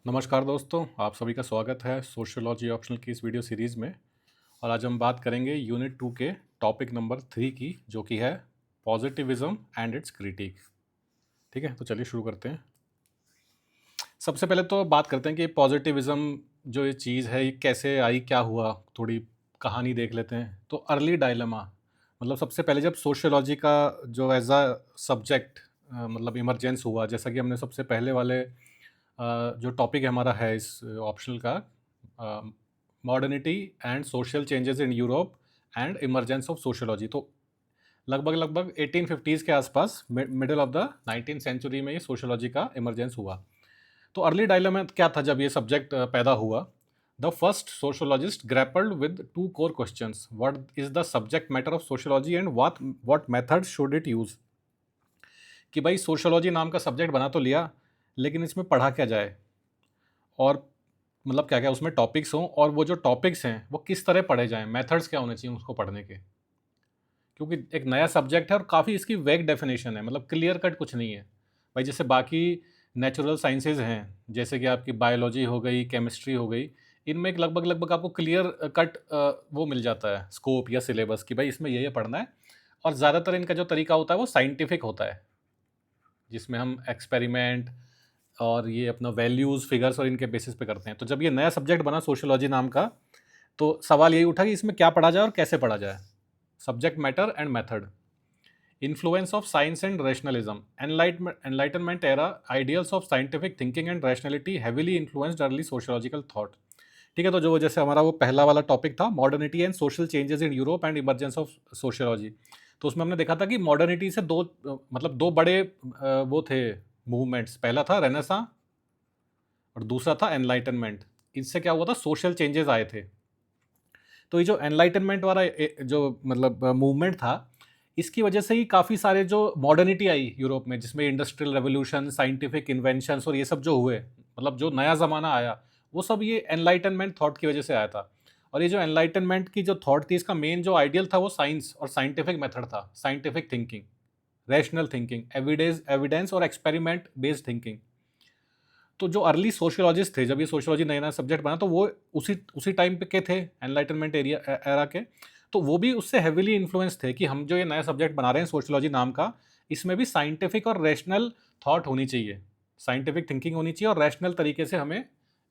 नमस्कार दोस्तों, आप सभी का स्वागत है सोशियोलॉजी ऑप्शनल की इस वीडियो सीरीज़ में। और आज हम बात करेंगे यूनिट 2 के टॉपिक नंबर 3 की, जो कि है पॉजिटिविज्म एंड इट्स क्रिटिक। ठीक है, तो चलिए शुरू करते हैं। सबसे पहले तो बात करते हैं कि पॉजिटिविज्म जो ये चीज़ है, ये कैसे आई, क्या हुआ, थोड़ी कहानी देख लेते हैं। तो अर्ली डायलेमा, मतलब सबसे पहले जब सोशियोलॉजी का जो एज अ सब्जेक्ट मतलब इमरजेंस हुआ, जैसा कि हमने सबसे पहले वाले जो टॉपिक हमारा है इस ऑप्शनल का, modernity and social changes in Europe and emergence of sociology. तो लगभग लगभग 1850s के आसपास, middle of the 19th century में ये सोशियोलॉजी का इमरजेंस हुआ। तो अर्ली डायलेमा क्या था जब ये सब्जेक्ट पैदा हुआ? The first sociologist grappled with two core questions: what is the subject matter of sociology and what method should it use. कि भाई सोशियोलॉजी नाम का सब्जेक्ट बना तो लिया, लेकिन इसमें पढ़ा क्या जाए, और मतलब क्या क्या उसमें टॉपिक्स हों, और वो जो टॉपिक्स हैं वो किस तरह पढ़े जाएं, मेथड्स क्या होने चाहिए उसको पढ़ने के। क्योंकि एक नया सब्जेक्ट है और काफ़ी इसकी वेग डेफिनेशन है, मतलब क्लियर कट कुछ नहीं है भाई। जैसे बाकी नेचुरल साइंसेज हैं, जैसे कि आपकी बायोलॉजी हो गई, केमिस्ट्री हो गई, इनमें एक लगभग लगभग आपको क्लियर कट वो मिल जाता है स्कोप या सिलेबस कि भाई इसमें ये पढ़ना है। और ज़्यादातर इनका जो तरीका होता है वो साइंटिफिक होता है, जिसमें हम एक्सपेरिमेंट और ये अपना वैल्यूज़, फिगर्स और इनके बेसिस पे करते हैं। तो जब ये नया सब्जेक्ट बना सोशियोलॉजी नाम का, तो सवाल यही उठा कि इसमें क्या पढ़ा जाए और कैसे पढ़ा जाए। Subject matter and method, influence of science and rationalism, enlightenment era, ideals of scientific thinking and rationality heavily influenced early sociological thought. ठीक है, तो जो जैसे हमारा वो पहला वाला टॉपिक था, modernity and social changes in Europe and emergence of sociology. तो उसमें हमने देखा था कि मॉडर्निटी से मतलब दो बड़े वो थे मूवमेंट्स। पहला था रेनेसां और दूसरा था एनलाइटनमेंट। इससे क्या हुआ था, सोशल चेंजेस आए थे। तो ये जो एनलाइटनमेंट वाला जो मतलब मूवमेंट था, इसकी वजह से ही काफ़ी सारे जो मॉडर्निटी आई यूरोप में, जिसमें इंडस्ट्रियल रेवोल्यूशन, साइंटिफिक इन्वेंशंस और ये सब जो हुए, मतलब जो नया ज़माना आया, वो सब ये एनलाइटनमेंट थॉट की वजह से आया था। और ये जो एनलाइटनमेंट की जो थॉट थी, इसका मेन जो आइडियल था वो साइंस और साइंटिफिक मेथड था, scientific thinking, rational thinking, evidence और एक्सपेरिमेंट बेस्ड थिंकिंग। तो जो अर्ली सोशियोलॉजिस्ट थे, जब ये सोशियोलॉजी नया नया सब्जेक्ट बना, तो वो उसी उसी टाइम पे के थे, एनलाइटनमेंट एरिया एरा के। तो वो भी उससे हेविली इन्फ्लुएंस थे कि हम जो ये नया सब्जेक्ट बना रहे हैं सोशियोलॉजी नाम का, इसमें भी साइंटिफिक और रैशनल थॉट होनी चाहिए, साइंटिफिक थिंकिंग होनी चाहिए, और रैशनल तरीके से हमें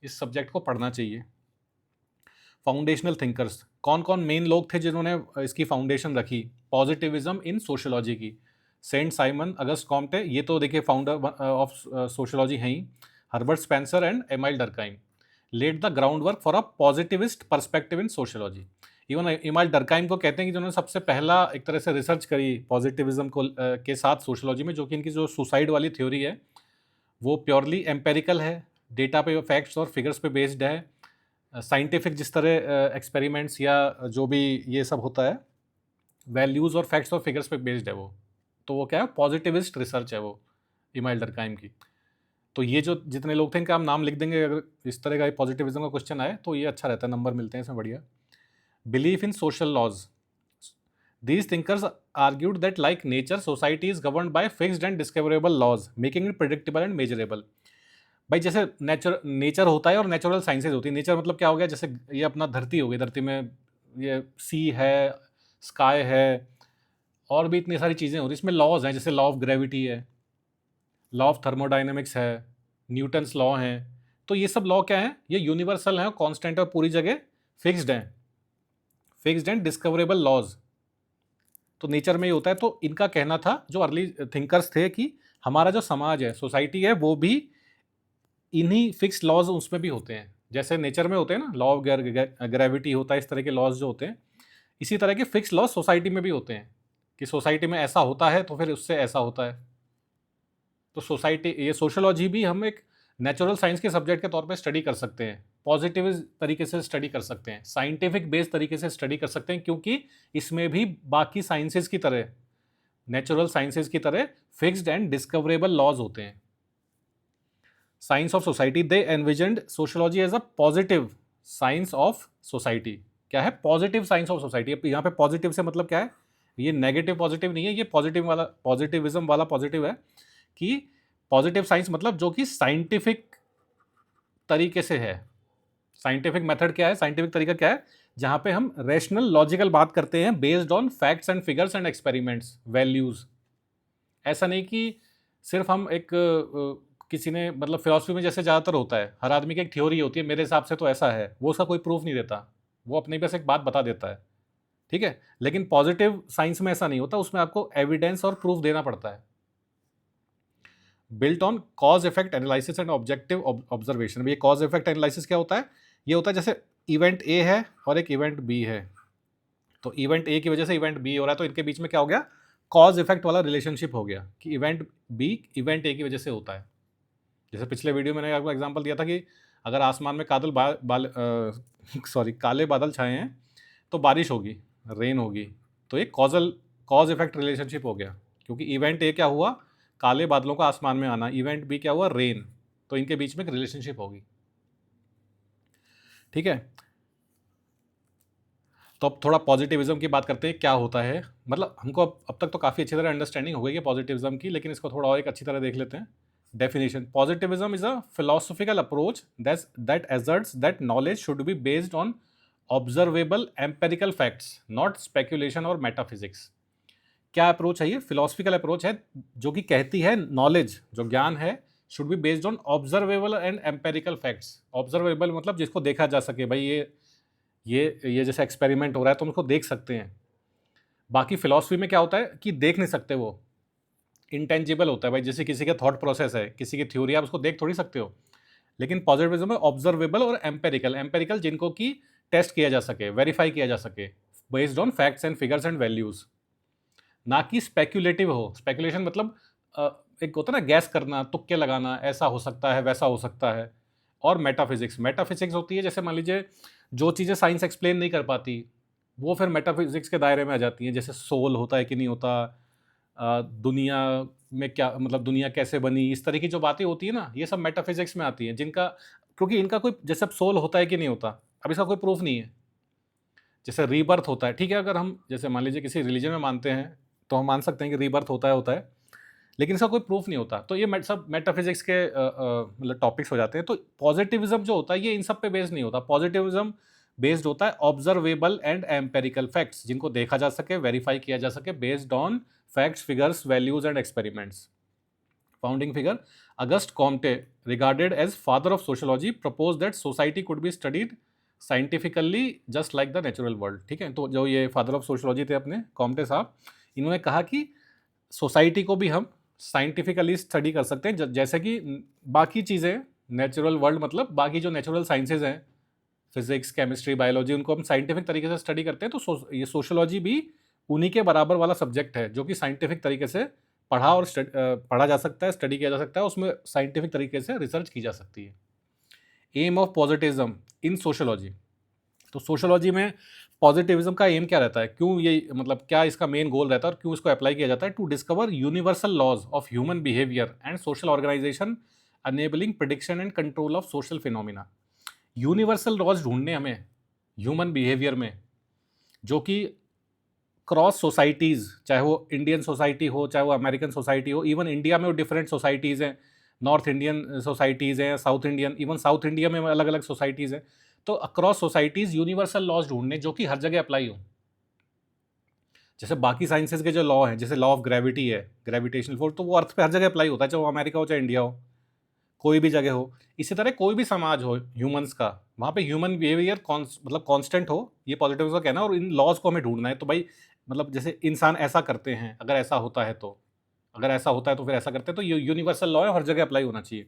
इस सब्जेक्ट को पढ़ना चाहिए। फाउंडेशनल थिंकर्स, कौन कौन मेन लोग थे जिन्होंने इसकी फाउंडेशन रखी पॉजिटिविज्म इन सोशियोलॉजी की? सेंट साइमन अगस्ट कॉम्टे, ये तो देखिए फाउंडर ऑफ सोशियोलॉजी हैं ही। Herbert Spencer and Emile Durkheim led the ground work for a positivist perspective in sociology. Even Emile Durkheim को कहते हैं कि जिन्होंने सबसे पहला एक तरह से रिसर्च करी पॉजिटिविज्म को के साथ सोशियोलॉजी में, जो कि इनकी जो सुसाइड वाली थ्योरी है वो प्योरली एम्पेरिकल है, डेटा पे, फैक्ट्स और फिगर्स पे बेस्ड है। साइंटिफिक जिस तरह एक्सपेरिमेंट्स या जो भी ये सब होता है, वैल्यूज़ और फैक्ट्स और फिगर्स पे बेस्ड है वो। तो वो क्या है, पॉजिटिविस्ट रिसर्च है वो, इमाइल डर्काइम की। तो ये जो जितने लोग थे, इनका हम नाम लिख देंगे, अगर इस तरह का पॉजिटिविज्म का क्वेश्चन आए तो ये अच्छा रहता है, नंबर मिलते हैं इसमें, बढ़िया। Belief in social laws, these thinkers argued that like nature, society is governed by fixed and discoverable laws, making it predictable and measurable। भाई जैसे नेचर होता है और नेचुरल साइंसेज होती है। नेचर मतलब क्या हो गया, जैसे ये अपना धरती हो गई, धरती में ये सी है, स्काई है, और भी इतनी सारी चीज़ें होती हैं। इसमें लॉज हैं, जैसे लॉ ऑफ ग्रेविटी है, लॉ ऑफ थर्मोडाइनमिक्स है, न्यूटन्स लॉ हैं। तो ये सब लॉ क्या हैं, ये यूनिवर्सल हैं, कॉन्स्टेंट और पूरी जगह फिक्स्ड हैं, फिक्स्ड एंड डिस्कवरेबल लॉज। तो नेचर में ही होता है। तो इनका कहना था, जो अर्ली थिंकर्स थे, कि हमारा जो समाज है, सोसाइटी है, वो भी इन्हीं फिक्स लॉज उसमें भी होते हैं। जैसे नेचर में होते हैं ना, लॉ ऑफ ग्रेविटी होता है, इस तरह के लॉज जो होते हैं, इसी तरह के फिक्स लॉज सोसाइटी में भी होते हैं, कि सोसाइटी में ऐसा होता है तो फिर उससे ऐसा होता है। तो सोसाइटी, ये सोशोलॉजी भी हम एक नेचुरल साइंस के सब्जेक्ट के तौर पे स्टडी कर सकते हैं, पॉजिटिव तरीके से स्टडी कर सकते हैं, साइंटिफिक बेस्ड तरीके से स्टडी कर सकते हैं, क्योंकि इसमें भी बाकी साइंसेज की तरह, नेचुरल साइंसेज की तरह फिक्स्ड एंड डिस्कवरेबल लॉज होते हैं। Science of society, they envisioned sociology as a positive science of society. क्या है, पॉजिटिव साइंस ऑफ सोसाइटी। अब यहाँ पे पॉजिटिव से मतलब क्या है, ये नेगेटिव पॉजिटिव नहीं है, ये पॉजिटिव वाला, पॉजिटिविज्म वाला पॉजिटिव है। कि पॉजिटिव साइंस मतलब जो कि साइंटिफिक तरीके से है। साइंटिफिक मेथड क्या है, साइंटिफिक तरीका क्या है, जहां पे हम रैशनल लॉजिकल बात करते हैं based on facts and figures and experiments values. ऐसा नहीं कि सिर्फ हम एक किसी ने मतलब फिलॉसफी में जैसे ज़्यादातर होता है, हर आदमी की एक थ्योरी होती है, मेरे हिसाब से तो ऐसा है, वो उसका कोई प्रूफ नहीं देता, वो अपने बस एक बात बता देता है, ठीक है। लेकिन पॉजिटिव साइंस में ऐसा नहीं होता, उसमें आपको एविडेंस और प्रूफ देना पड़ता है। Built on cause effect analysis and objective observation. ये कॉज इफेक्ट एनालिसिस क्या होता है, ये होता है जैसे इवेंट ए है और एक इवेंट बी है, तो इवेंट ए की वजह से इवेंट बी हो रहा है, तो इनके बीच में क्या हो गया, कॉज इफेक्ट वाला रिलेशनशिप हो गया कि इवेंट बी इवेंट ए की वजह से होता है। जैसे पिछले वीडियो में मैंने आपको एग्जांपल दिया था कि अगर आसमान में काले बादल छाए हैं तो बारिश होगी, रेन होगी, तो ये कॉज इफेक्ट रिलेशनशिप हो गया, क्योंकि इवेंट ए क्या हुआ, काले बादलों का आसमान में आना, इवेंट बी क्या हुआ, रेन, तो इनके बीच में एक रिलेशनशिप होगी, ठीक है। तो अब थोड़ा पॉजिटिविज्म की बात करते हैं, क्या होता है, मतलब हमको अब तक तो काफ़ी अच्छी तरह अंडरस्टैंडिंग हो गई है पॉजिटिविज्म की, लेकिन इसको थोड़ा और एक अच्छी तरह देख लेते हैं। Definition: positivism is a philosophical approach that asserts that knowledge should be based on observable empirical facts, not speculation और metaphysics। क्या अप्रोच है ये, फिलोसफिकल अप्रोच है जो कि कहती है नॉलेज, जो ज्ञान है, should be based on observable and empirical facts. Observable मतलब जिसको देखा जा सके, भाई ये जैसे एक्सपेरिमेंट हो रहा है तो हम उसको देख सकते हैं। बाकी फिलॉसफी में क्या होता है कि देख नहीं सकते, वो इंटेंजिबल होता है, भाई जैसे किसी का थॉट प्रोसेस है, किसी की थ्योरी, आप उसको देख थोड़ी सकते हो। लेकिन पॉजिटिविज्म में ऑब्जर्वेबल और एम्पेरिकल, एम्पेरिकल जिनको कि टेस्ट किया जा सके, वेरीफाई किया जा सके, based on facts and figures and values, ना कि स्पेक्यूलेटिव हो। स्पेक्यूलेशन मतलब एक होता है ना गैस करना, तुक्के लगाना, ऐसा हो सकता है, वैसा हो सकता है। और मेटाफिजिक्स, मेटाफिजिक्स होती है जैसे मान लीजिए जो चीज़ें साइंस एक्सप्लेन नहीं कर पाती, वो फिर मेटाफिजिक्स के दायरे में आ जाती हैं, जैसे सोल होता है कि नहीं होता, दुनिया में क्या मतलब दुनिया कैसे बनी, इस तरह की जो बातें होती है ना, ये सब मेटाफिजिक्स में आती हैं, जिनका क्योंकि इनका कोई जैसे सोल होता है कि नहीं होता, अब इसका कोई प्रूफ नहीं है। जैसे रीबर्थ होता है, ठीक है, अगर हम जैसे मान लीजिए किसी रिलीजन में मानते हैं तो हम मान सकते हैं कि रीबर्थ होता है, लेकिन इसका कोई प्रूफ नहीं होता, तो ये सब मेटाफिजिक्स के मतलब टॉपिक्स हो जाते हैं। तो पॉजिटिविज्म जो होता है ये इन सब पे बेस्ड नहीं होता, पॉजिटिविज्म बेस्ड होता है ऑब्जर्वेबल एंड एम्पेरिकल फैक्ट्स, जिनको देखा जा सके, वेरीफाई किया जा सके, based on facts, figures, values and experiments. Founding figure August Comte, regarded as father of sociology, propose that society could be studied scientifically just like the natural world, ठीक है। तो जो ये फादर ऑफ सोशियोलॉजी थे अपने Comte साहब, इन्होंने कहा कि सोसाइटी को भी हम साइंटिफिकली स्टडी कर सकते हैं, जैसे कि बाकी चीज़ें नेचुरल वर्ल्ड मतलब बाकी जो नेचुरल साइंसेज हैं, फिजिक्स, केमिस्ट्री, बायोलॉजी, उनको हम साइंटिफिक तरीके से स्टडी करते हैं, तो ये सोशियोलॉजी भी उन्हीं के बराबर वाला सब्जेक्ट है जो कि साइंटिफिक तरीके से पढ़ा जा सकता है, स्टडी किया जा सकता है, उसमें साइंटिफिक तरीके से रिसर्च की जा सकती है। Aim of positivism in sociology, तो सोशियोलॉजी में पॉजिटिविज्म का एम क्या रहता है, क्यों ये मतलब क्या इसका मेन गोल रहता है और क्यों इसको अप्लाई किया जाता है, to discover universal laws of human behaviour and social organisation, enabling prediction and control of social phenomena. Universal laws ढूंढने हमें ह्यूमन बिहेवियर में, जो कि क्रॉस सोसाइटीज़, चाहे वो इंडियन सोसाइटी हो, चाहे वो अमेरिकन सोसाइटी हो, इवन इंडिया में वो डिफरेंट सोसाइटीज़ हैं, नॉर्थ इंडियन सोसाइटीज़ हैं, south Indian, even south India में अलग अलग सोसाइटीज़ हैं। तो अक्रॉस सोसाइटीज़ यूनिवर्सल लॉज ढूंढने जो कि हर जगह अप्लाई हो, जैसे बाकी साइंसेज के जो लॉ हैं, जैसे लॉ ऑफ ग्रेविटी है, ग्रेविटेशनल फोर्स, तो वो अर्थ पे हर जगह अप्लाई होता है, चाहे वो अमेरिका हो चाहे इंडिया हो, कोई भी जगह हो। इसी तरह कोई भी समाज हो ह्यूमंस का, वहाँ पे ह्यूमन बिहेवियर मतलब कांस्टेंट हो, ये पॉजिटिव का कहना है, और इन लॉज को हमें ढूंढना है। तो भाई मतलब जैसे इंसान ऐसा करते हैं, अगर ऐसा होता है तो, अगर ऐसा होता है तो फिर ऐसा करते हैं, तो ये यूनिवर्सल लॉ है, हर जगह अप्लाई होना चाहिए,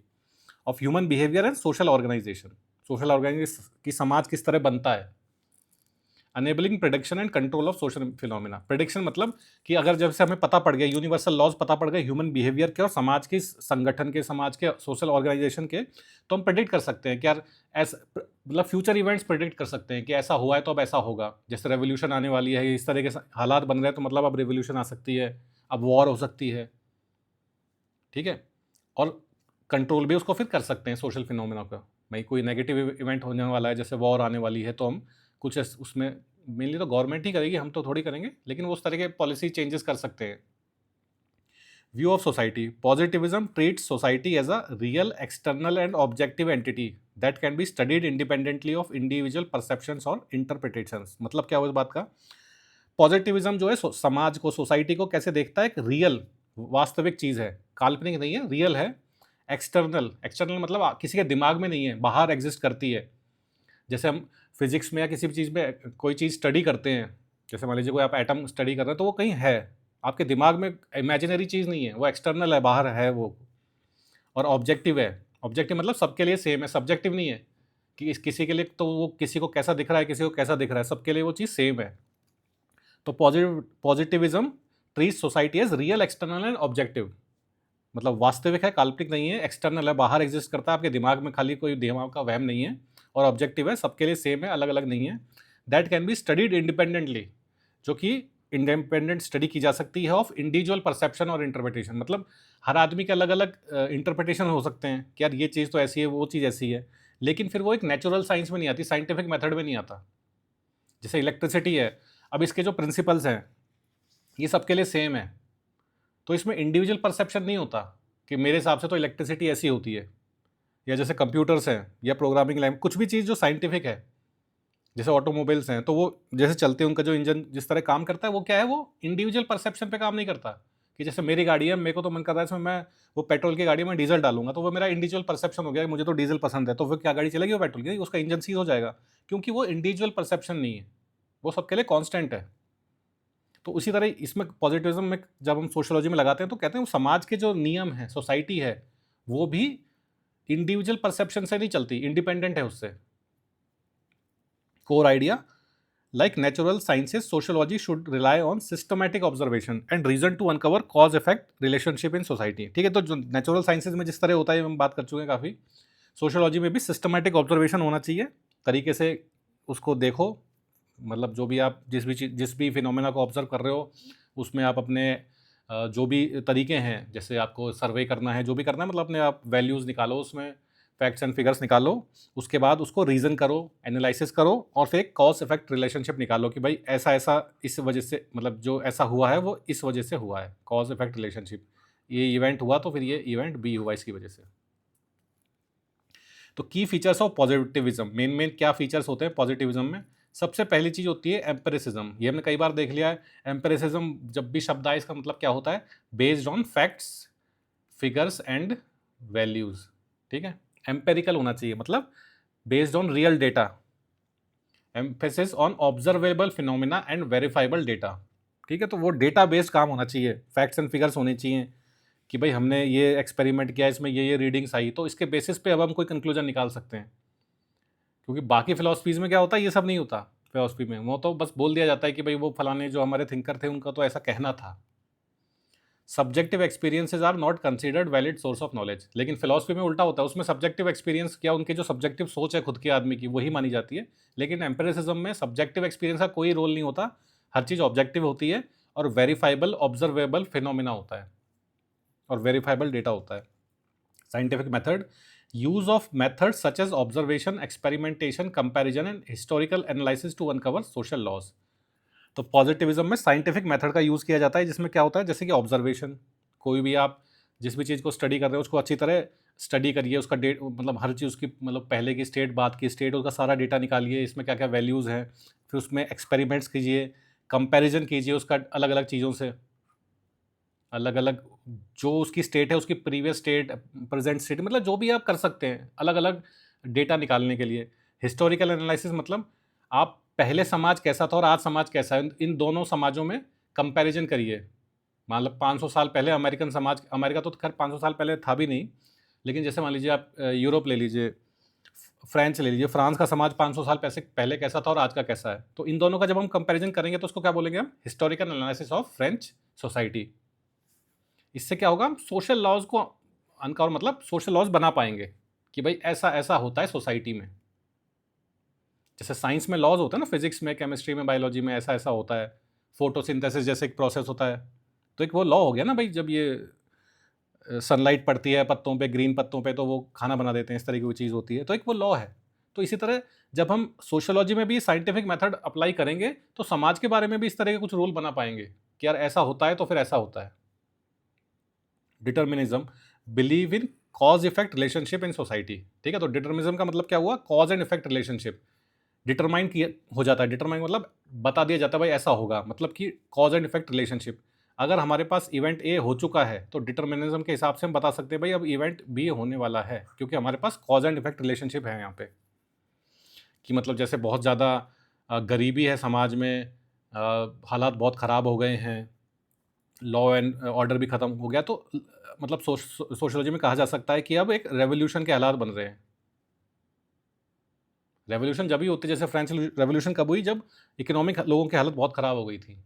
of human behaviour and social organisation. Social organisation की समाज किस तरह बनता है, enabling prediction and control of social phenomena. Prediction मतलब कि अगर जब से हमें पता पड़ गया, यूनिवर्सल लॉज पता पड़ गए ह्यूमन बिहेवियर के और समाज के, संगठन के, समाज के, सोशल ऑर्गेनाइजेशन के, तो हम प्रिडिक्ट कर सकते हैं कि यार ऐसा मतलब फ्यूचर इवेंट्स प्रिडिक्ट कर सकते हैं कि ऐसा हुआ है तो अब ऐसा होगा, जैसे रेवोल्यूशन आने वाली है, इस तरह के हालात बन रहे हैं, तो मतलब अब रेवोल्यूशन आ सकती है, अब वॉर हो सकती है, ठीक है। और कंट्रोल भी उसको फिर कर सकते हैं सोशल फिनोमिना का, भाई कोई नेगेटिव इवेंट होने वाला है, जैसे वॉर आने वाली है, तो हम कुछ उसमें मेनली तो गवर्नमेंट ही करेगी, हम तो थोड़ी करेंगे, लेकिन वो उस तरह के पॉलिसी चेंजेस कर सकते हैं। View of society, positivism treats society as a real external and objective entity that can be studied independently of individual perceptions और इंटरप्रिटेशंस। मतलब क्या हुआ इस बात का, पॉजिटिविज्म जो है समाज को, सोसाइटी को कैसे देखता है, एक रियल वास्तविक चीज है, काल्पनिक नहीं है, रियल है। एक्सटर्नल, एक्सटर्नल मतलब किसी के दिमाग में नहीं है, बाहर एग्जिस्ट करती है। जैसे हम फिजिक्स में या किसी भी चीज़ में कोई चीज़ स्टडी करते हैं, जैसे मान लीजिए कोई आप एटम स्टडी कर रहे हैं, तो वो कहीं है आपके दिमाग में, इमेजिनरी चीज़ नहीं है, वो एक्सटर्नल है, बाहर है वो। और ऑब्जेक्टिव है, ऑब्जेक्टिव मतलब सबके लिए सेम है, सब्जेक्टिव नहीं है कि किसी के लिए तो वो किसी को कैसा दिख रहा है, किसी को कैसा दिख रहा है, सबके लिए वो चीज़ सेम है। तो positivism treat society as real external and objective, मतलब वास्तविक है, काल्पनिक नहीं है, एक्सटर्नल है, बाहर एग्जिस्ट करता है, आपके दिमाग में खाली कोई दिमाग का वहम नहीं है। और ऑब्जेक्टिव है, सबके लिए सेम है, अलग अलग नहीं है। That can be studied independently, जो कि इंडिपेंडेंट स्टडी की जा सकती है ऑफ इंडिविजुअल परसेप्शन और इंटरप्रिटेशन। मतलब हर आदमी के अलग अलग इंटरप्रिटेशन हो सकते हैं कि यार ये चीज़ तो ऐसी है, वो चीज़ ऐसी है, लेकिन फिर वो एक नेचुरल साइंस में नहीं आती, साइंटिफिक मेथड में नहीं आता। जैसे इलेक्ट्रिसिटी है, अब इसके जो प्रिंसिपल्स हैं ये सबके लिए सेम है, तो इसमें इंडिविजुअल परसेप्शन नहीं होता कि मेरे हिसाब से तो इलेक्ट्रिसिटी ऐसी होती है। या जैसे कंप्यूटर्स हैं या प्रोग्रामिंग लैंग्वेज, कुछ भी चीज़ जो साइंटिफिक है, जैसे ऑटोमोबाइल्स हैं, तो वो जैसे चलते हैं, उनका जो इंजन जिस तरह काम करता है, वो क्या है, वो इंडिविजुअल परसेप्शन पे काम नहीं करता। कि जैसे मेरी गाड़ी है, मेरे को तो मन कर रहा है इसमें मैं वो पेट्रोल की गाड़ी में डीजल डालूंगा, तो वो मेरा इंडिविजुअल परसेप्शन हो गया, मुझे तो डीजल पसंद है, तो फिर क्या गाड़ी चलेगी वो पेट्रोल की, उसका इंजन सीज हो जाएगा, क्योंकि वो इंडिविजुअल परसेप्शन नहीं है, वो सबके लिए कॉन्स्टेंट है। तो उसी तरह इसमें पॉजिटिविज्म में जब हम सोशोलॉजी में लगाते हैं, तो कहते हैं समाज के जो नियम है, सोसाइटी है, वो भी इंडिविजुअल परसेप्शन से नहीं चलती, इंडिपेंडेंट है उससे। Core idea, like natural sciences, sociology should rely on systematic observation and reason to uncover cause effect relationship in society। ठीक है, तो जो नेचुरल साइंसेज में जिस तरह होता है, हम बात कर चुके हैं काफ़ी, सोशोलॉजी में भी सिस्टमैटिक ऑब्जर्वेशन होना चाहिए, तरीके से उसको देखो। मतलब जो भी आप जिस भी फिनोमेना को ऑब्जर्व कर रहे हो, उसमें आप अपने जो भी तरीके हैं, जैसे आपको सर्वे करना है, जो भी करना है, मतलब अपने आप वैल्यूज़ निकालो, उसमें फैक्ट्स एंड फिगर्स निकालो, उसके बाद उसको रीज़न करो, एनालिसिस करो, और फिर एक कॉज इफेक्ट रिलेशनशिप निकालो कि भाई ऐसा ऐसा इस वजह से, मतलब जो ऐसा हुआ है वो इस वजह से हुआ है, कॉज इफेक्ट रिलेशनशिप, ये इवेंट हुआ तो फिर ये इवेंट बी हुआ इसकी वजह से। तो की features of positivism, main main क्या फीचर्स होते हैं पॉजिटिविज्म में। सबसे पहली चीज़ होती है एम्पेरिसिज्म, ये हमने कई बार देख लिया है। एम्पेरिसिज्म जब भी शब्द आए, इसका मतलब क्या होता है, based on facts, figures and values. ठीक है, एम्पेरिकल होना चाहिए, मतलब based on real data, emphasis on observable phenomena and verifiable data. ठीक है, तो वो डेटा बेस्ड काम होना चाहिए, फैक्ट्स एंड फिगर्स होने चाहिए कि भाई हमने ये एक्सपेरिमेंट किया, इसमें ये रीडिंग्स आई, तो इसके बेसिस पे अब हम कोई कंक्लूजन निकाल सकते हैं। क्योंकि बाकी फिलोसफीज में क्या होता है, ये सब नहीं होता। फिलोसफी में वो तो बस बोल दिया जाता है कि भाई वो फलाने जो हमारे थिंकर थे उनका तो ऐसा कहना था। Subjective experiences are not considered valid source of knowledge, लेकिन फिलोसफी में उल्टा होता है, उसमें सब्जेक्टिव एक्सपीरियंस क्या, उनके जो सब्जेक्टिव सोच है खुद के आदमी की, वही मानी जाती है। लेकिन एम्पेरिसिज्म में सब्जेक्टिव एक्सपीरियंस का कोई रोल नहीं होता, हर चीज़ ऑब्जेक्टिव होती है, और वेरीफाइबल ऑब्जर्वेबल फिनोमिना होता है, और वेरीफाइबल डेटा होता है। Scientific method, use of methods such as observation, experimentation, comparison and historical analysis to uncover social laws. तो पॉजिटिविज्म में साइंटिफिक मेथड का यूज़ किया जाता है, जिसमें क्या होता है, जैसे कि ऑब्जर्वेशन, कोई भी आप जिस भी चीज़ को स्टडी कर रहे हो उसको अच्छी तरह स्टडी करिए, उसका डेट, मतलब हर चीज़ उसकी, मतलब पहले की स्टेट, बाद की स्टेट, उसका सारा डेटा निकालिए, इसमें क्या क्या वैल्यूज़ हैं, फिर उसमें एक्सपेरिमेंट्स कीजिए, कंपैरिजन कीजिए उसका अलग अलग चीज़ों से, अलग अलग जो उसकी स्टेट है, उसकी प्रीवियस स्टेट, प्रेजेंट स्टेट, मतलब जो भी आप कर सकते हैं अलग अलग डेटा निकालने के लिए। हिस्टोरिकल एनालिसिस मतलब आप पहले समाज कैसा था और आज समाज कैसा है, इन दोनों समाजों में कंपैरिजन करिए। मतलब 500 साल पहले अमेरिकन समाज, अमेरिका तो खैर 500 साल पहले था भी नहीं, लेकिन जैसे मान लीजिए आप यूरोप ले लीजिए, फ्रांस ले लीजिए, फ्रांस का समाज 500 साल पहले कैसा था और आज का कैसा है, तो इन दोनों का जब हम कंपैरिजन करेंगे तो उसको क्या बोलेंगे हम, historical analysis of French society. इससे क्या होगा, हम सोशल लॉज को अनकवर, मतलब सोशल लॉज बना पाएंगे कि भाई ऐसा ऐसा होता है सोसाइटी में। जैसे साइंस में लॉज होता है ना, फिजिक्स में, केमिस्ट्री में, बायोलॉजी में ऐसा ऐसा होता है, फोटोसिंथेसिस जैसे एक प्रोसेस होता है, तो एक वो लॉ हो गया ना भाई, जब ये सनलाइट पड़ती है पत्तों पे, ग्रीन पत्तों पे, तो वो खाना बना देते हैं, इस तरीके की चीज़ होती है, तो एक वो लॉ है। तो इसी तरह जब हम सोशोलॉजी में भी साइंटिफिक मेथड अप्लाई करेंगे, तो समाज के बारे में भी इस तरह के कुछ रूल बना पाएंगे कि यार ऐसा होता है तो फिर ऐसा होता है। Determinism believe in cause effect relationship in society. ठीक है, तो डिटर्मिनिज्म का मतलब क्या हुआ, cause and effect relationship determine किया हो जाता है। डिटरमाइन मतलब बता दिया जाता है भाई ऐसा होगा, मतलब कि कॉज एंड इफेक्ट रिलेशनशिप। अगर हमारे पास इवेंट ए हो चुका है तो डिटर्मिनिज्म के हिसाब से हम बता सकते हैं भाई अब इवेंट बी होने वाला है, क्योंकि हमारे पास कॉज एंड इफेक्ट रिलेशनशिप है यहाँ पे। कि मतलब जैसे बहुत ज़्यादा गरीबी है समाज में, हालात बहुत ख़राब हो गए हैं, लॉ एंड ऑर्डर भी ख़त्म हो गया, तो मतलब सोशोलॉजी में कहा जा सकता है कि अब एक रेवोल्यूशन के हालात बन रहे हैं। रेवोल्यूशन जब ही होती है, जैसे फ्रेंच रेवोल्यूशन कब हुई, जब इकोनॉमिक लोगों की हालत बहुत ख़राब हो गई थी,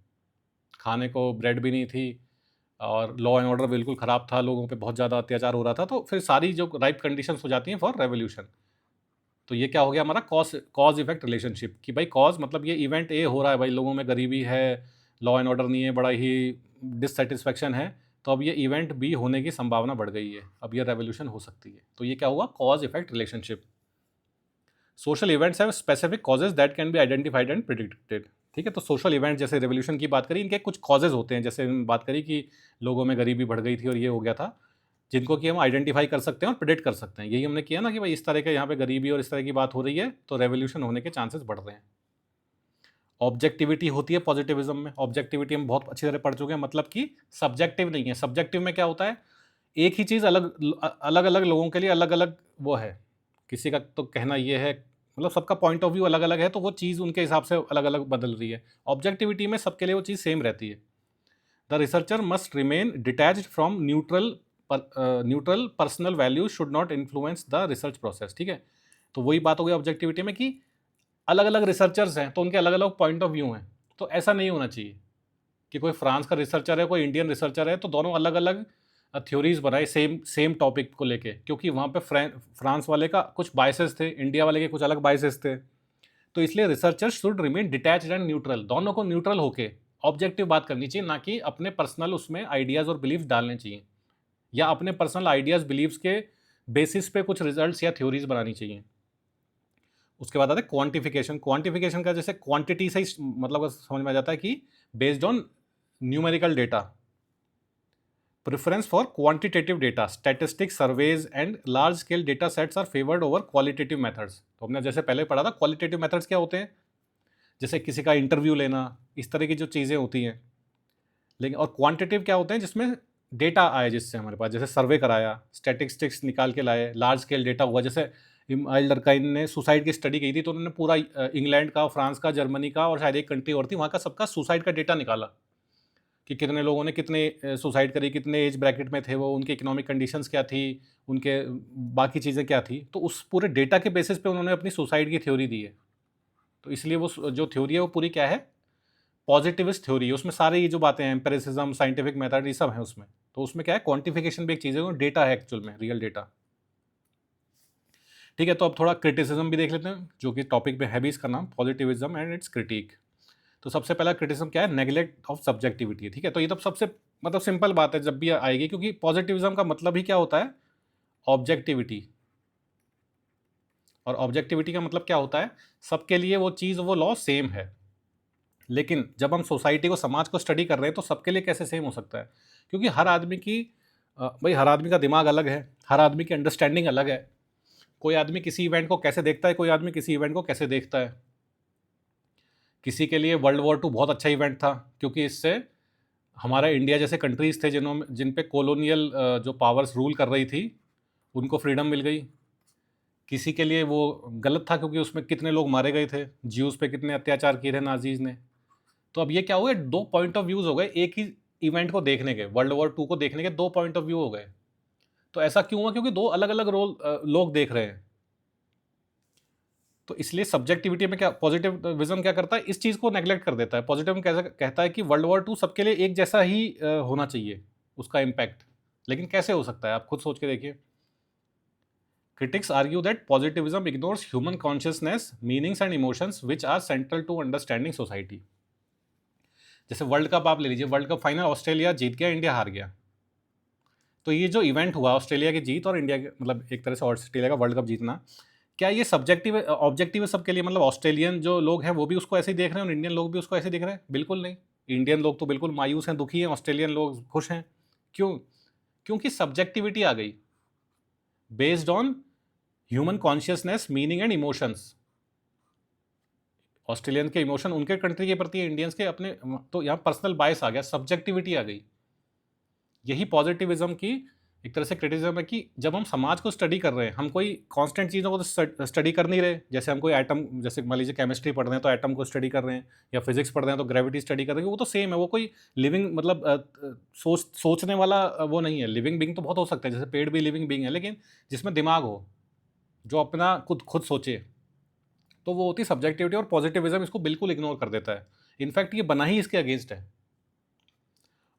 खाने को ब्रेड भी नहीं थी और लॉ एंड ऑर्डर बिल्कुल ख़राब था, लोगों पे बहुत ज़्यादा अत्याचार हो रहा था, तो फिर सारी जो राइप कंडीशंस हो जाती हैं फॉर रेवोल्यूशन। तो ये क्या हो गया हमारा कॉज इफेक्ट रिलेशनशिप, कि भाई कॉज मतलब ये इवेंट ए हो रहा है, भाई लोगों में गरीबी है, लॉ एंड ऑर्डर नहीं है, बड़ा ही डिससेटिस्फेक्शन है, तो अब ये इवेंट बी होने की संभावना बढ़ गई है, अब ये रेवोल्यूशन हो सकती है। तो ये क्या हुआ, cause effect relationship. Social events have specific causes that can be identified and predicted. ठीक है, तो सोशल इवेंट जैसे रेवोल्यूशन की बात करी, इनके कुछ कॉजेज होते हैं, जैसे हमने बात करी कि लोगों में गरीबी बढ़ गई थी और ये हो गया था, जिनको कि हम आइडेंटिफाई कर सकते हैं और प्रिडिक्ट कर सकते हैं। यही हमने किया ना कि भाई इस तरह के यहाँ पे गरीबी और इस तरह की बात हो रही है, तो रेवोल्यूशन होने के चांसेस बढ़ रहे हैं। ऑब्जेक्टिविटी होती है पॉजिटिविज्म में। ऑब्जेक्टिविटी हम बहुत अच्छी तरह पढ़ चुके हैं, मतलब कि सब्जेक्टिव नहीं है। सब्जेक्टिव में क्या होता है, एक ही चीज़ अलग अलग अलग लोगों के लिए अलग अलग वो है, किसी का तो कहना ये है, मतलब सबका पॉइंट ऑफ व्यू अलग अलग है, तो वो चीज़ उनके हिसाब से अलग अलग बदल रही है। ऑब्जेक्टिविटी में सबके लिए वो चीज़ सेम रहती है। The researcher must remain detached from neutral personal values should not influence the research process. ठीक है, तो वही बात हो गई ऑब्जेक्टिविटी में कि अलग अलग रिसर्चर्स हैं तो उनके अलग अलग पॉइंट ऑफ व्यू हैं, तो ऐसा नहीं होना चाहिए कि कोई फ्रांस का रिसर्चर है, कोई इंडियन रिसर्चर है, तो दोनों अलग अलग थ्योरीज बनाए सेम सेम टॉपिक को लेके, क्योंकि वहाँ पे फ्रांस वाले का कुछ बायसेस थे, इंडिया वाले के कुछ अलग बायसेस थे। तो इसलिए researcher should remain detached and neutral, दोनों को न्यूट्रल होके ऑब्जेक्टिव बात करनी चाहिए, ना कि अपने पर्सनल उसमें आइडियाज़ और बिलीव्स डालने चाहिए, या अपने पर्सनल आइडियाज़ बिलीव्स के बेसिस पे कुछ रिजल्ट्स या थ्योरीज बनानी चाहिए। उसके बाद आता है क्वांटिफिकेशन। क्वांटिफिकेशन का जैसे क्वांटिटी से ही मतलब समझ में आ जाता है कि based on numerical data, preference for quantitative data, statistics, surveys and large scale data sets are favoured over qualitative methods. तो हमने जैसे पहले पढ़ा था क्वालिटेटिव मेथड्स क्या होते हैं, जैसे किसी का इंटरव्यू लेना, इस तरह की जो चीज़ें होती हैं। लेकिन और क्वांटिटिव क्या होते हैं, जिसमें डेटा आए, जिससे हमारे पास जैसे सर्वे कराया, स्टैटिस्टिक्स निकाल के लाए, लार्ज स्केल डेटा हुआ। जैसे इमाइल डरकाइन ने सुसाइड की स्टडी की थी, तो उन्होंने पूरा इंग्लैंड का, फ्रांस का, जर्मनी का और शायद एक कंट्री और थी, वहाँ का सबका सुसाइड का डेटा निकाला कि कितने लोगों ने कितने सुसाइड करी, कितने एज ब्रैकेट में थे वो, उनकी इकोनॉमिक कंडीशंस क्या थी, उनके बाकी चीज़ें क्या थी। तो उस पूरे डेटा के बेसिस पे उन्होंने अपनी सुसाइड की थ्योरी दी है। तो इसलिए वो जो थ्योरी है वो पूरी क्या है, पॉजिटिविस्ट थ्योरी है। उसमें सारे ये जो बातें हैं, एम्पिरिसिज्म, साइंटिफिक मेथड, ये सब है उसमें। तो उसमें क्या है, क्वांटिफिकेशन भी एक चीज़ है, डेटा है एक्चुअल में, रियल डेटा। ठीक है, तो अब थोड़ा क्रिटिसिज्म भी देख लेते हैं, जो कि टॉपिक पे है भी, इसका नाम पॉजिटिविज्म एंड इट्स क्रिटिक। तो सबसे पहला क्रिटिसिज्म क्या है, नेग्लेक्ट ऑफ सब्जेक्टिविटी। ठीक है, तो ये तो सबसे मतलब सिंपल बात है जब भी आएगी, क्योंकि पॉजिटिविज्म का मतलब ही क्या होता है, ऑब्जेक्टिविटी। और ऑब्जेक्टिविटी का मतलब क्या होता है, सबके लिए वो चीज़, वो लॉ सेम है। लेकिन जब हम सोसाइटी को, समाज को स्टडी कर रहे हैं, तो सबके लिए कैसे सेम हो सकता है, क्योंकि हर आदमी की भाई हर आदमी का दिमाग अलग है, हर आदमी की अंडरस्टैंडिंग अलग है। कोई आदमी किसी इवेंट को कैसे देखता है, कोई आदमी किसी इवेंट को कैसे देखता है। किसी के लिए वर्ल्ड वॉर 2 बहुत अच्छा इवेंट था, क्योंकि इससे हमारा इंडिया जैसे कंट्रीज़ थे जिन पे कॉलोनियल जो पावर्स रूल कर रही थी, उनको फ्रीडम मिल गई। किसी के लिए वो गलत था, क्योंकि उसमें कितने लोग मारे गए थे, ज्यूज़ पे कितने अत्याचार किए थे नाजीज़ ने। तो अब ये क्या हो गया, 2 पॉइंट ऑफ व्यूज़ हो गए एक ही इवेंट को देखने के, वर्ल्ड वॉर 2 को देखने के 2 पॉइंट ऑफ व्यू हो गए। तो ऐसा क्यों हुआ, क्योंकि 2 अलग अलग लोग देख रहे हैं। तो इसलिए सब्जेक्टिविटी में क्या, पॉजिटिविज्म क्या करता है, इस चीज़ को नेग्लेक्ट कर देता है। पॉजिटिव कैसे कहता है कि वर्ल्ड वॉर 2 सबके लिए एक जैसा ही होना चाहिए, उसका इम्पैक्ट। लेकिन कैसे हो सकता है, आप खुद सोच के देखिए। Critics argue that positivism ignores human consciousness, meanings and emotions which are central to understanding society. जैसे वर्ल्ड कप आप ले लीजिए, वर्ल्ड कप फाइनल ऑस्ट्रेलिया जीत गया, इंडिया हार गया। तो ये जो इवेंट हुआ, ऑस्ट्रेलिया की जीत और इंडिया के, मतलब एक तरह से ऑस्ट्रेलिया का वर्ल्ड कप जीतना, क्या ये सब्जेक्टिव ऑब्जेक्टिव है सबके लिए, मतलब ऑस्ट्रेलियन जो लोग हैं वो भी उसको ऐसे ही देख रहे हैं और इंडियन लोग भी उसको ऐसे देख रहे हैं? बिल्कुल नहीं। इंडियन लोग तो बिल्कुल मायूस हैं, दुखी हैं, ऑस्ट्रेलियन लोग खुश हैं। क्यों? क्योंकि सब्जेक्टिविटी आ गई based on human consciousness, meaning and emotions. Australian के इमोशन उनके कंट्री के प्रति, इंडियंस के अपने, तो यहाँ पर्सनल बायस आ गया, सब्जेक्टिविटी आ गई। यही पॉजिटिविज्म की एक तरह से क्रिटिसिज्म है कि जब हम समाज को स्टडी कर रहे हैं, हम कोई कांस्टेंट चीज़ों को तो स्टडी कर नहीं रहे। जैसे हम कोई एटम, जैसे मान लीजिए केमिस्ट्री पढ़ रहे हैं तो एटम को स्टडी कर रहे हैं, या फिजिक्स पढ़ रहे हैं तो ग्रेविटी स्टडी कर रहे हैं, वो तो सेम है। वो कोई लिविंग मतलब सोचने वाला वो नहीं है। लिविंग बींग तो बहुत हो सकता है, जैसे पेड़ भी लिविंग बींग है, लेकिन जिसमें दिमाग हो, जो अपना खुद सोचे, तो वो होती सब्जेक्टिविटी। और पॉजिटिविज्म इसको बिल्कुल इग्नोर कर देता है। इनफैक्ट ये बना ही इसके अगेंस्ट है,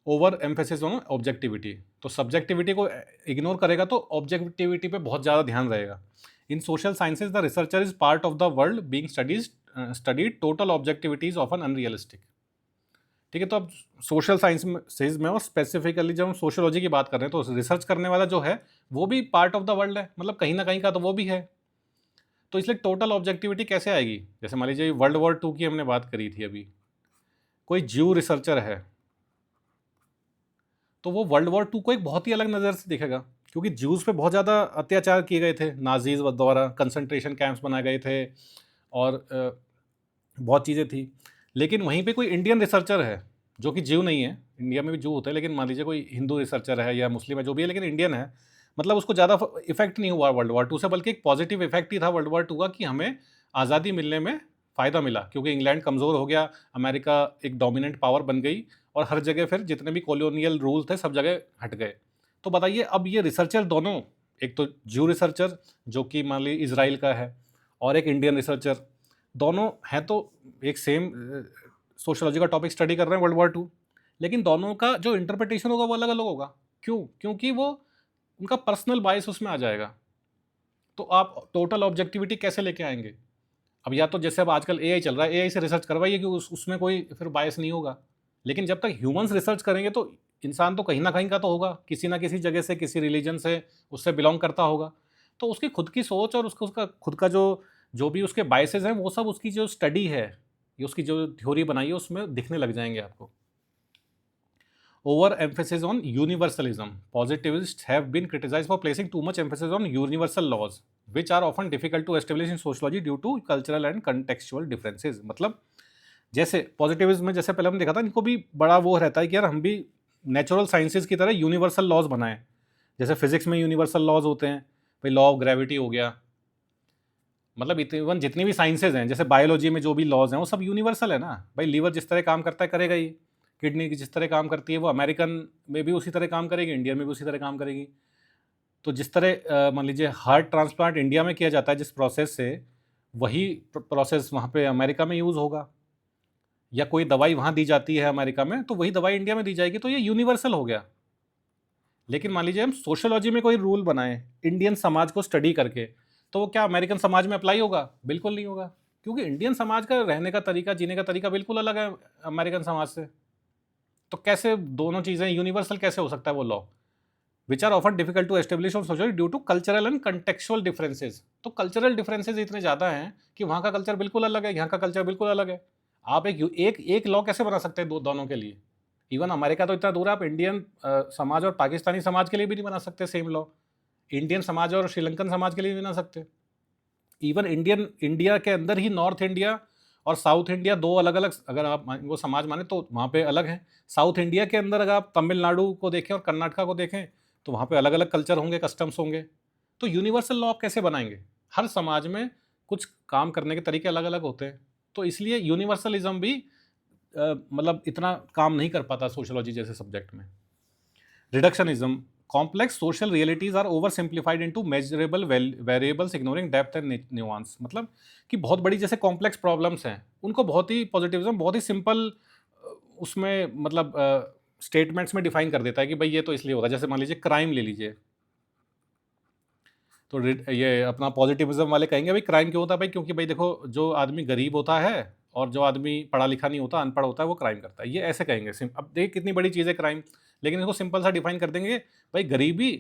ओवर एम्फेसिस ऑन ऑब्जेक्टिविटी। तो सब्जेक्टिविटी को इग्नोर करेगा तो ऑब्जेक्टिविटी पे बहुत ज़्यादा ध्यान रहेगा। In social sciences the researcher is part of the world being studied, total objectivity is often unrealistic. ठीक है, तो अब सोशल साइंसेज में और स्पेसिफिकली जब हम सोशियोलॉजी की बात कर रहे हैं तो रिसर्च करने वाला जो है वो भी पार्ट ऑफ द वर्ल्ड है, मतलब कहीं ना कहीं का तो वो भी है। तो इसलिए टोटल ऑब्जेक्टिविटी कैसे आएगी? जैसे मान लीजिए वर्ल्ड वॉर 2 की हमने बात करी थी अभी, कोई ज्यू रिसर्चर है तो वो वर्ल्ड वॉर 2 को एक बहुत ही अलग नज़र से देखेगा, क्योंकि ज्यूज पे बहुत ज़्यादा अत्याचार किए गए थे, नाजीज द्वारा कंसंट्रेशन कैंप्स बनाए गए थे और बहुत चीज़ें थी। लेकिन वहीं पे कोई इंडियन रिसर्चर है जो कि ज्यू नहीं है, इंडिया में भी ज्यू होते हैं, लेकिन मान लीजिए कोई हिंदू रिसर्चर है या मुस्लिम है, जो भी है, लेकिन इंडियन है, मतलब उसको ज़्यादा इफेक्ट नहीं हुआ वर्ल्ड वॉर 2 से, बल्कि एक पॉजिटिव इफेक्ट ही था वर्ल्ड वॉर 2 का, कि हमें आज़ादी मिलने में फ़ायदा मिला, क्योंकि इंग्लैंड कमज़ोर हो गया, अमेरिका एक डोमिनेंट पावर बन गई, और हर जगह फिर जितने भी कॉलोनियल रूल थे सब जगह हट गए। तो बताइए अब ये रिसर्चर दोनों, एक तो ज्यू रिसर्चर जो कि मान ली इजराइल का है, और एक इंडियन रिसर्चर, दोनों हैं तो एक सेम सोशोलॉजी का टॉपिक स्टडी कर रहे हैं वर्ल्ड वॉर 2, लेकिन दोनों का जो इंटरप्रिटेशन होगा वो अलग अलग होगा। क्यों? क्योंकि वो उनका पर्सनल बायस उसमें आ जाएगा। तो आप टोटल ऑब्जेक्टिविटी कैसे लेके आएंगे? अब या तो जैसे अब आजकल एआई चल रहा है, एआई से रिसर्च करवाइए कि उसमें कोई फिर बायस नहीं होगा। लेकिन जब तक ह्यूमंस रिसर्च करेंगे तो इंसान तो कहीं ना कहीं का तो होगा, किसी ना किसी जगह से, किसी रिलीजन से उससे बिलोंग करता होगा। तो उसकी खुद की सोच और उसका खुद का जो जो भी उसके बायसेस हैं, वो सब उसकी जो स्टडी है, ये उसकी जो थ्योरी बनाई है उसमें दिखने लग जाएंगे आपको। Over emphasis on universalism. Positivists have been criticized for placing too much emphasis on universal laws, which are often difficult to establish in sociology due to cultural and contextual differences. मतलब जैसे positivism में, जैसे पहले हमने देखा था, इनको भी बड़ा वो रहता है कि यार हम भी नेचुरल साइंसेज की तरह यूनिवर्सल लॉज बनाएं। जैसे फिजिक्स में यूनिवर्सल लॉज होते हैं, भाई लॉ ऑफ ग्रेविटी हो गया, मतलब इवन जितनी भी साइंसेज हैं, जैसे बायोलॉजी में जो भी लॉज हैं वो सब यूनिवर्सल है ना। भाई लीवर जिस तरह काम करता है करेगा ही, किडनी की जिस तरह काम करती है वो अमेरिकन में भी उसी तरह काम करेगी, इंडियन में भी उसी तरह काम करेगी। तो जिस तरह मान लीजिए हार्ट ट्रांसप्लांट इंडिया में किया जाता है जिस प्रोसेस से, वही प्रोसेस वहाँ पे अमेरिका में यूज़ होगा, या कोई दवाई वहाँ दी जाती है अमेरिका में तो वही दवाई इंडिया में दी जाएगी। तो ये यूनिवर्सल हो गया। लेकिन मान लीजिए हम सोशोलॉजी में कोई रूल बनाए इंडियन समाज को स्टडी करके, तो वो क्या अमेरिकन समाज में अप्लाई होगा? बिल्कुल नहीं होगा, क्योंकि इंडियन समाज का रहने का तरीका, जीने का तरीका बिल्कुल अलग है अमेरिकन समाज से। तो कैसे दोनों चीज़ें यूनिवर्सल कैसे हो सकता है वो law? Which are often difficult to establish on society due to cultural and contextual differences. तो कल्चरल डिफरेंसेज इतने ज़्यादा हैं कि वहाँ का कल्चर बिल्कुल अलग है, यहाँ का कल्चर बिल्कुल अलग है। आप एक लॉ कैसे बना सकते हैं दोनों के लिए? इवन अमेरिका तो इतना दूर है, आप इंडियन समाज और पाकिस्तानी समाज के लिए भी नहीं बना सकते सेम लॉ, इंडियन समाज और श्रीलंकन समाज के लिए भी बना सकते। इवन इंडिया के अंदर ही नॉर्थ इंडिया और साउथ इंडिया दो अलग अलग, अगर आप वो समाज माने तो वहाँ पे अलग हैं। साउथ इंडिया के अंदर अगर आप तमिलनाडु को देखें और कर्नाटका को देखें तो वहाँ पे अलग अलग कल्चर होंगे, कस्टम्स होंगे। तो यूनिवर्सल लॉ आप कैसे बनाएंगे? हर समाज में कुछ काम करने के तरीके अलग अलग होते हैं। तो इसलिए यूनिवर्सलिज्म भी मतलब इतना काम नहीं कर पाता सोशोलॉजी जैसे सब्जेक्ट में। Reductionism, complex social realities are oversimplified into measurable variables ignoring depth and nuance. मतलब कि बहुत बड़ी जैसे कॉम्प्लेक्स प्रॉब्लम्स हैं उनको बहुत ही पॉजिटिविज्म बहुत ही सिंपल उसमें मतलब स्टेटमेंट्स में डिफाइन कर देता है कि भाई ये तो इसलिए होगा। जैसे मान लीजिए क्राइम ले लीजिए, तो ये अपना पॉजिटिविज्म वाले कहेंगे भाई क्राइम क्यों होता है? भाई क्योंकि भाई देखो, जो आदमी गरीब होता है और जो आदमी पढ़ा लिखा नहीं होता, अनपढ़ होता है, वो क्राइम करता है। ये ऐसे कहेंगे। अब देखिए कितनी बड़ी चीज़ है क्राइम, लेकिन इसको सिंपल सा डिफाइन कर देंगे, भाई गरीबी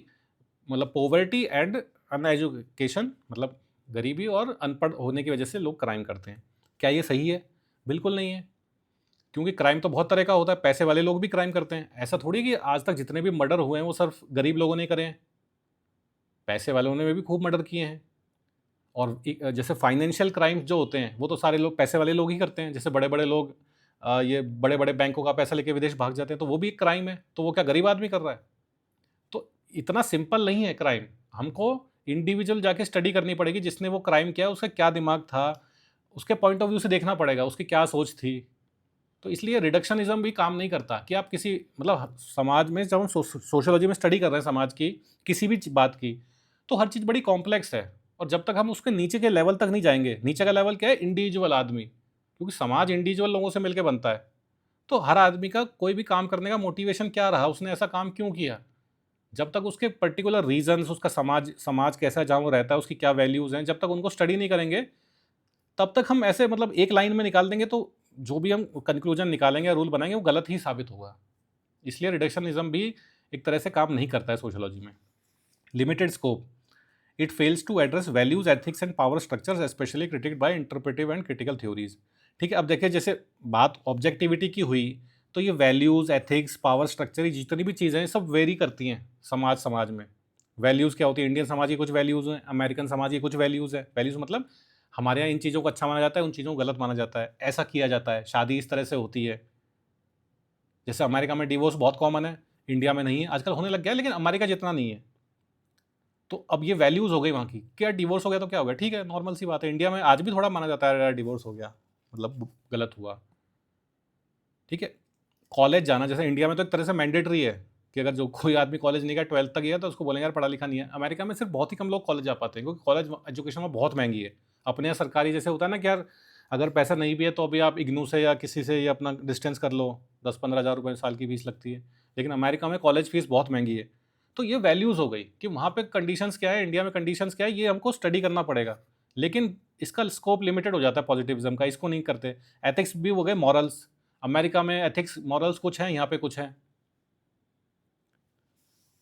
मतलब पोवर्टी एंड अनएजुकेशन, मतलब गरीबी और अनपढ़ होने की वजह से लोग क्राइम करते हैं। क्या ये सही है? बिल्कुल नहीं है। क्योंकि क्राइम तो बहुत तरह का होता है, पैसे वाले लोग भी क्राइम करते हैं। ऐसा थोड़ी कि आज तक जितने भी मर्डर हुए हैं वो सिर्फ गरीब लोगों ने करे हैं, पैसे वालों ने भी खूब मर्डर किए हैं। और जैसे फाइनेंशियल क्राइम्स जो होते हैं वो तो सारे लोग पैसे वाले लोग ही करते हैं। जैसे बड़े बड़े लोग ये बड़े बड़े बैंकों का पैसा लेके विदेश भाग जाते हैं, तो वो भी एक क्राइम है। तो वो क्या गरीब आदमी कर रहा है? तो इतना सिंपल नहीं है क्राइम। हमको इंडिविजुअल जाके स्टडी करनी पड़ेगी, जिसने वो क्राइम किया उसका क्या दिमाग था, उसके पॉइंट ऑफ व्यू से देखना पड़ेगा उसकी क्या सोच थी। तो इसलिए रिडक्शनिज्म भी काम नहीं करता कि आप किसी मतलब समाज में जब हम सोशियोलॉजी में स्टडी कर रहे हैं समाज की किसी भी बात की, तो हर चीज़ बड़ी कॉम्प्लेक्स है। और जब तक हम उसके नीचे के लेवल तक नहीं जाएंगे, नीचे का लेवल क्या है? इंडिविजुअल आदमी, क्योंकि समाज इंडिविजुअल लोगों से मिलकर बनता है। तो हर आदमी का कोई भी काम करने का मोटिवेशन क्या रहा, उसने ऐसा काम क्यों किया, जब तक उसके पर्टिकुलर रीजंस, उसका समाज समाज कैसा है जहाँ वो रहता है, उसकी क्या वैल्यूज़ हैं, जब तक उनको स्टडी नहीं करेंगे तब तक हम ऐसे मतलब एक लाइन में निकाल देंगे, तो जो भी हम कंक्लूजन निकालेंगे, रूल बनाएंगे, वो गलत ही साबित होगा। इसलिए रिडक्शनिज्म भी एक तरह से काम नहीं करता है सोशियोलॉजी में। Limited scope, it fails to address values, ethics and power structures specially critiqued by interpretive and critical theories. ठीक है, अब देखिए जैसे बात ऑब्जेक्टिविटी की हुई, तो ये वैल्यूज, एथिक्स, पावर स्ट्रक्चर, ये जितनी भी चीज़ें हैं सब वेरी करती हैं समाज समाज में। वैल्यूज़ क्या होती है? इंडियन समाज की कुछ वैल्यूज़ हैं, अमेरिकन समाज की कुछ वैल्यूज़ है। वैल्यूज़ मतलब हमारे यहाँ इन चीज़ों को अच्छा माना जाता है, उन चीज़ों को गलत माना जाता है, ऐसा किया जाता है, शादी इस तरह से होती है। जैसे अमेरिका में डिवोर्स बहुत कॉमन है, इंडिया में नहीं है, आजकल होने लग गया है, लेकिन अमेरिका जितना नहीं है। तो अब ये वैल्यूज़ हो गई वहाँ की, क्या डिवोर्स हो गया तो क्या हो गया, ठीक है, नॉर्मल सी बात है। इंडिया में आज भी थोड़ा माना जाता है डिवोर्स हो गया मतलब गलत हुआ, ठीक है। कॉलेज जाना, जैसे इंडिया में तो एक तरह से मैंडेटरी है कि अगर जो कोई आदमी कॉलेज नहीं गया, 12th तक गया, तो उसको बोलेंगे यार पढ़ा लिखा नहीं है। अमेरिका में सिर्फ बहुत ही कम लोग कॉलेज जा पाते हैं, क्योंकि कॉलेज एजुकेशन में बहुत महंगी है। अपने यहाँ सरकारी जैसे होता है ना कि यार अगर पैसा नहीं भी है तो अभी आप इग्नू से या किसी से या अपना डिस्टेंस कर लो, 10-15 हज़ार रुपये साल की फीस लगती है। लेकिन अमेरिका में कॉलेज फीस बहुत महंगी है। तो ये वैल्यूज़ हो गई कि वहाँ पे कंडीशंस क्या है, इंडिया में कंडीशंस क्या है, ये हमको स्टडी करना पड़ेगा। लेकिन इसका स्कोप लिमिटेड हो जाता है पॉजिटिविज्म का, इसको नहीं करते। एथिक्स भी हो गए, मॉरल्स। अमेरिका में एथिक्स मॉरल्स कुछ हैं, यहाँ पे कुछ हैं।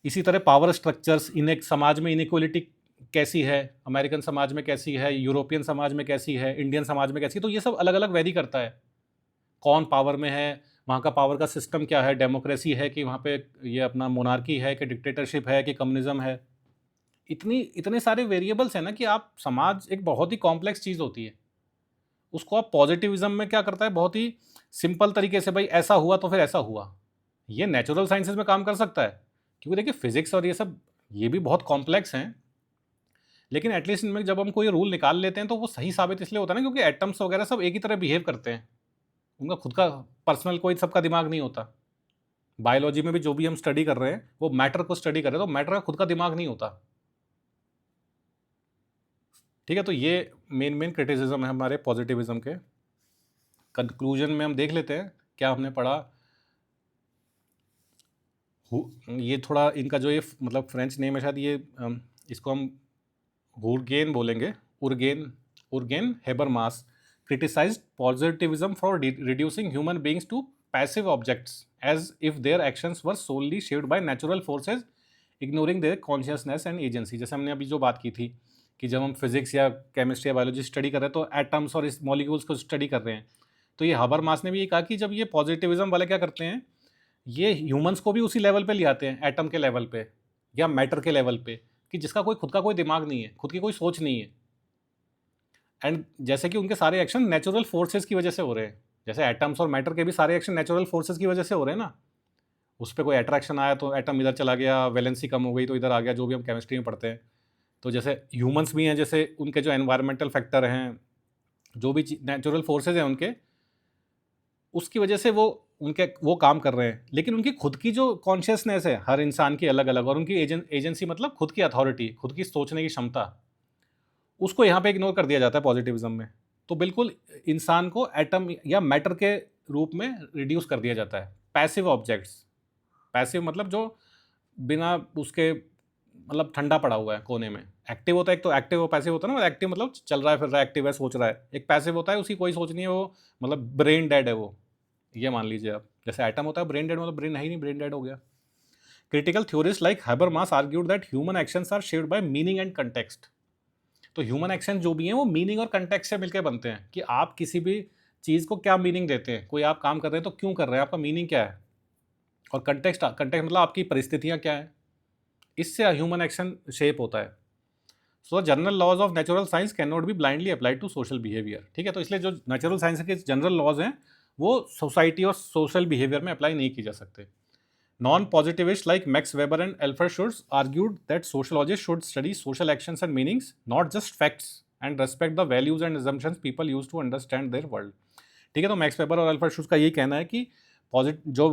इसी तरह पावर स्ट्रक्चर्स, इन एक समाज में इनइक्वलिटी कैसी है, अमेरिकन समाज में कैसी है, यूरोपियन समाज में कैसी है, इंडियन समाज में कैसी है, तो ये सब अलग अलग वेरी करता है। कौन पावर में है, वहाँ का पावर का सिस्टम क्या है, डेमोक्रेसी है कि वहाँ पे ये अपना मोनार्की है कि डिक्टेटरशिप है कि कम्युनिज्म है। इतने सारे वेरिएबल्स हैं ना कि आप समाज एक बहुत ही कॉम्प्लेक्स चीज़ होती है। उसको आप पॉजिटिविज्म में क्या करता है, बहुत ही सिंपल तरीके से, भाई ऐसा हुआ तो फिर ऐसा हुआ। ये नेचुरल साइंसेज में काम कर सकता है, क्योंकि देखिए फिजिक्स और ये सब ये भी बहुत कॉम्प्लेक्स हैं। लेकिन एटलीस्ट इनमें जब हम कोई रूल निकाल लेते हैं तो वो सही साबित इसलिए होता है ना, क्योंकि एटम्स वगैरह सब एक ही तरह बिहेव करते हैं। उनका खुद का पर्सनल कोई सबका दिमाग नहीं होता। बायोलॉजी में भी जो भी हम स्टडी कर रहे हैं वो मैटर को स्टडी कर रहे हैं, तो मैटर का खुद का दिमाग नहीं होता। ठीक है, तो ये मेन क्रिटिसिज्म है हमारे पॉजिटिविज्म के। कंक्लूजन में हम देख लेते हैं क्या हमने पढ़ा। ये थोड़ा इनका जो ये मतलब फ्रेंच नेम है शायद, ये इसको हम हुर्गेन बोलेंगे, Urgen Urgen Habermas criticized positivism for reducing human beings to passive objects as if their actions were solely shaped by natural forces, ignoring their consciousness and agency। जैसे हमने अभी जो बात की थी कि जब हम फिजिक्स या केमिस्ट्री या बायोलॉजी स्टडी कर रहे हैं तो एटम्स और इस मॉलिक्यूल्स को स्टडी कर रहे हैं। तो ये हबरमास ने भी ये कहा कि जब ये पॉजिटिविज्म वाले क्या करते हैं, ये ह्यूमंस को भी उसी लेवल पे ले आते हैं, एटम के लेवल पे या मैटर के लेवल पे, कि जिसका कोई खुद का कोई दिमाग नहीं है, खुद की कोई सोच नहीं है। एंड जैसे कि उनके सारे एक्शन नेचुरल फोर्सेस की वजह से हो रहे हैं, जैसे एटम्स और मैटर के भी सारे एक्शन नेचुरल फोर्सेस की वजह से हो रहे हैं ना। उस पर कोई अट्रैक्शन आया तो एटम इधर चला गया, वैलेंसी कम हो गई तो इधर आ गया, जो भी हम केमिस्ट्री में पढ़ते हैं। तो जैसे ह्यूमंस भी हैं, जैसे उनके जो एनवायरमेंटल फैक्टर हैं, जो भी नेचुरल फोर्सेज हैं उनके, उसकी वजह से वो काम कर रहे हैं। लेकिन उनकी खुद की जो कॉन्शियसनेस है हर इंसान की अलग अलग, और उनकी एजेंसी मतलब खुद की अथॉरिटी, खुद की सोचने की क्षमता, उसको यहाँ पे इग्नोर कर दिया जाता है पॉजिटिविज्म में। तो बिल्कुल इंसान को एटम या मैटर के रूप में रिड्यूस कर दिया जाता है। पैसिव ऑब्जेक्ट्स, पैसिव मतलब जो बिना उसके मतलब ठंडा पड़ा हुआ है कोने में। एक्टिव होता है, एक तो एक्टिव और पैसिव होता है ना। एक्टिव मतलब चल रहा है फिर रहा है, एक्टिव है सोच रहा है। एक पैसिव होता है उसकी कोई सोच नहीं है, वो मतलब ब्रेन डेड है वो, ये मान लीजिए आप। जैसे एटम होता है ब्रेन डेड, मतलब ब्रेन है ही नहीं, ब्रेन डेड हो गया। Critical theorist like Habermas argued that human actions are shaped by meaning and context. तो ह्यूमन एक्शन जो भी हैं वो मीनिंग और कंटेक्स्ट से मिलकर बनते हैं, कि आप किसी भी चीज़ को क्या मीनिंग देते हैं। कोई आप काम कर रहे हैं तो क्यों कर रहे हैं, आपका मीनिंग क्या है, और कंटेक्स्ट कंटेक्स्ट मतलब आपकी परिस्थितियाँ क्या हैं, इससे ह्यूमन एक्शन शेप होता है। So general laws of natural science can not be blindly applied to social behaviour. ठीक है, तो इसलिए जो नेचुरल साइंस के जनरल लॉज हैं वो सोसाइटी और सोशल बिहेवियर में अप्लाई नहीं किए जा सकते। Non positivist like Max Weber and Alfred Schutz argued that sociologist should study social actions and meanings, not just facts, and respect the values and assumptions people use to understand their world. ठीक है, तो Max Weber और Alfred Schutz का यही कहना है कि जो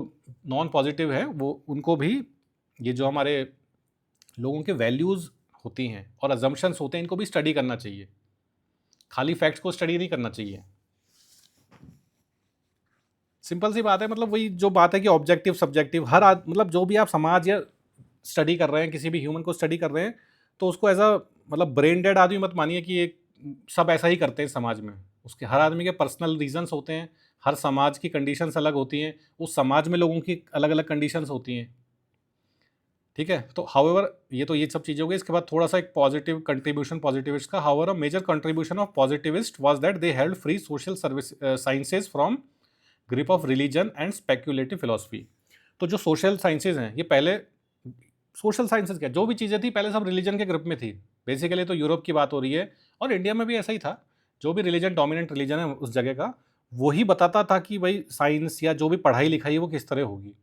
नॉन पॉजिटिव है वो उनको भी ये जो हमारे लोगों के वैल्यूज़ होती हैं और अजम्पशंस होते हैं इनको भी स्टडी करना चाहिए, खाली फैक्ट्स को स्टडी नहीं करना चाहिए। सिंपल सी बात है, मतलब वही जो बात है कि ऑब्जेक्टिव सब्जेक्टिव मतलब जो भी आप समाज या स्टडी कर रहे हैं, किसी भी ह्यूमन को स्टडी कर रहे हैं, तो उसको एज अ मतलब ब्रेन डेड आदमी मत मानिए कि ये सब ऐसा ही करते हैं समाज में। उसके हर आदमी के पर्सनल रीजंस होते हैं, हर समाज की कंडीशंस अलग होती हैं, उस समाज में लोगों की अलग अलग कंडीशंस होती हैं। ठीक है, तो हाउएवर ये सब चीज़ें हो गई। इसके बाद थोड़ा सा एक पॉजिटिव कंट्रीब्यूशन पॉजिटिविस्ट का। However a major contribution of positivist was that they held free social service sciences from grip of religion and speculative philosophy. तो जो सोशल साइंसेज हैं, ये पहले सोशल साइंसेज क्या, जो भी चीज़ें थी पहले सब रिलीजन के ग्रुप में थी। बेसिकली तो यूरोप की बात हो रही है, और इंडिया में भी ऐसा ही था। जो भी रिलीजन डोमिनेंट रिलीजन है उस जगह का, वही बताता था कि भाई साइंस या जो भी पढ़ाई लिखाई है वो किस तरह होगी।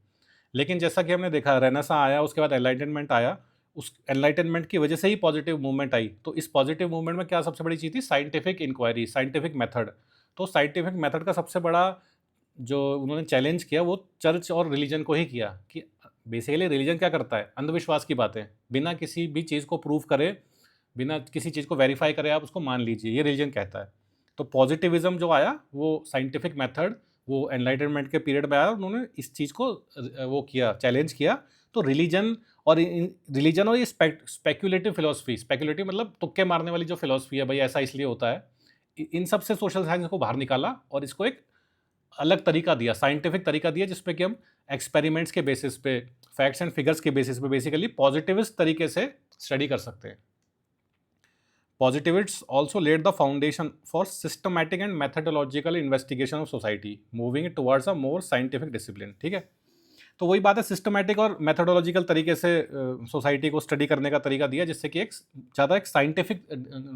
लेकिन जैसा कि हमने देखा, रेनेसां आया, उसके बाद एनलाइटनमेंट आया, उस एनलाइटनमेंट की वजह से ही पॉजिटिव मूवमेंट आई। तो इस पॉजिटिव मूवमेंट में क्या सबसे बड़ी चीज़ थी, साइंटिफिक इंक्वायरी, साइंटिफिक मेथड। तो साइंटिफिक मेथड का सबसे बड़ा जो उन्होंने चैलेंज किया वो चर्च और रिलीजन को ही किया, कि बेसिकली रिलीजन क्या करता है, अंधविश्वास की बातें बिना किसी भी चीज़ को प्रूव करे, बिना किसी चीज़ को वेरीफाई करे आप उसको मान लीजिए, ये रिलीजन कहता है। तो पॉजिटिविज्म जो आया वो साइंटिफिक मेथड, वो एनलाइटनमेंट के पीरियड में आया, उन्होंने इस चीज़ को वो किया, चैलेंज किया। तो रिलीजन और रिलीजन और ये स्पेक्यूलेटिव फिलोसफी, स्पेक्यूलेटिव मतलब तुक्के मारने वाली जो फिलोसफी है, भाई ऐसा इसलिए होता है, इन सब से सोशल साइंस को बाहर निकाला और इसको एक अलग तरीका दिया, साइंटिफिक तरीका दिया, जिसपे कि हम एक्सपेरिमेंट्स के बेसिस पे, फैक्ट्स एंड फिगर्स के बेसिस पे बेसिकली पॉजिटिविस्ट तरीके से स्टडी कर सकते हैं। Positivists also laid the foundation for systematic and methodological investigation of society, moving it towards a more scientific discipline। ठीक है, तो वही बात है, सिस्टमैटिक और मेथोडोलॉजिकल तरीके से सोसाइटी को स्टडी करने का तरीका दिया, जिससे कि एक ज़्यादा एक साइंटिफिक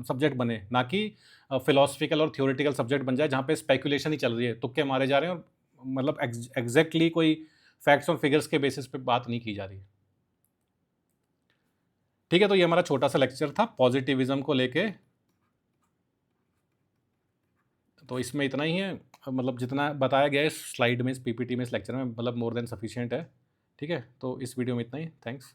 सब्जेक्ट बने, ना कि फिलोसफिकल और थियोरेटिकल सब्जेक्ट बन जाए जहाँ पे स्पेकुलेशन ही चल रही है, तुक्के मारे जा रहे हैं, और मतलब एग्जैक्टली कोई फैक्ट्स और फिगर्स के बेसिस पे बात नहीं की जा रही है। ठीक है, तो ये हमारा छोटा सा लेक्चर था पॉजिटिविज्म को लेके। तो इसमें इतना ही है, मतलब जितना बताया गया है इस स्लाइड में, इस पीपीटी में, इस लेक्चर में, मतलब मोर देन सफिशिएंट है। ठीक है, तो इस वीडियो में इतना ही। थैंक्स।